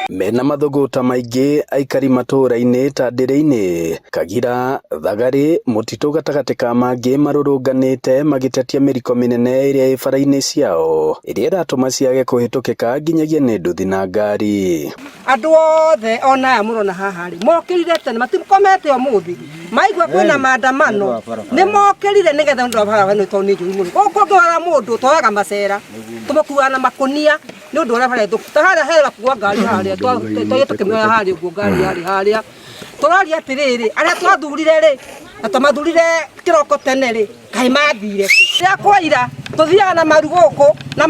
Mena mathuguta maingi aikari matura-ini ta Ndĩrĩ-inĩ, Kagira, Thagari, Mutitũ gatagati ka mangi marurunganite magitetia miriko minene iria i bara-ini ciao iria iratuma ciage kuhitukika nginyagia ni nduthi na ngari. Andu othe ona aya murona haha ri mokirire tene matikomete umuthi maigua kwina maandamano ni mokirire nigetha ndu bara no toni njuru muno gukongora mundu twaga macera tumukuana na makunia ni undu ura bara tahara hera kuwa ngari haria twaye tukimya haria ugo ngari haria turaria atiriri aria twathurire ri atamathurire kiroko tene ri kai mathire ria kwaira tuthiaga na maruguku na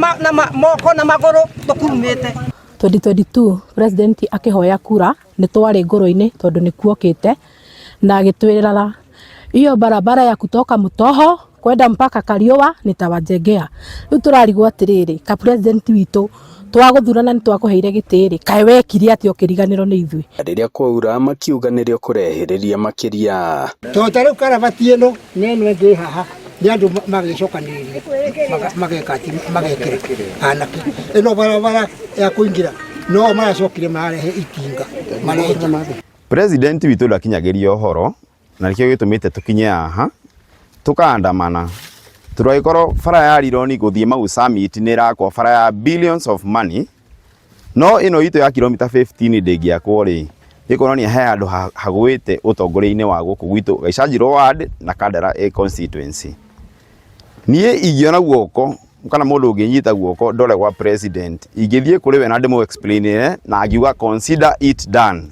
moko na maguru tukurumite. 2022 president akihoya kura ni twari ngoro-ini tondu ni kuokite na agitwirara iyo barabara ya kutoka Mutoho kwenda mpaka Kariua nitawajengea. Riu turarigwo atiriri ka president witu twaguthurana ni twakuheire gitiri kae wekire ati okiriganiro ni ithui riria kwaura makiuga nirio kurehiriria makiria totariu karabati ino neno ngi haha ni andu magicokaniriria magekati magekire anake ino barabara ya kuingira no maracokire marehe itinga marehe. President witu ndakinyagiria uhoro na nikio gitumite tukinye haha tukaandamana turaikorwo bara ya Rironi guthie mau summit ni rakwa bara ya billions of money no ino itu ya kilomita 15 ndingiakwo ri ikoroni he andu hagwite utongoria-ini wa guku gwitu Gaichanjiro ward na Kandara constituency. Nie igiona guoko kana mundu unginyita guoko ndore gwa president ingithie kuri we na ndimo explain na agiuga consider it done.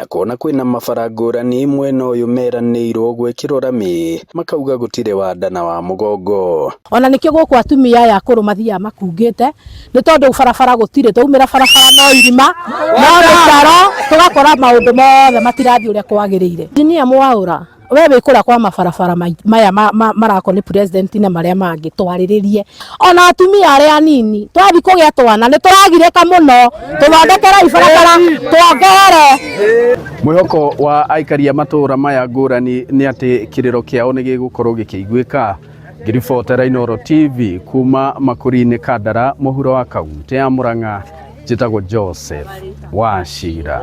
Kuona kwina mabara ngurani mwena uyu meranirwo gwikirwo rami makauga gutire wanda na wa mugongo. Ona nikio guku atumia ya kuru mathia makungite ni tondu barabara gutire twaumira barabara no irima no rutaro tugakora maundu mothe matirathi uria kwagirire. Injinia Mwaura wewe ikura kwa mabarabara maya marako ni president na maria mangi twariririe ona atumia aria nini twathi kugia twana ni turagireka muno tuthondekera ibarabara twongere. Mwihoko wa aikari a matura maya ngurani ni ati kiriro kiao ni gigukorwo gikiiguika. Ngiribotera Inooro TV kuma Makuri-ini Kandara muhuro wa kaunti ya Murang'a, njitagwo Joseph Wachira.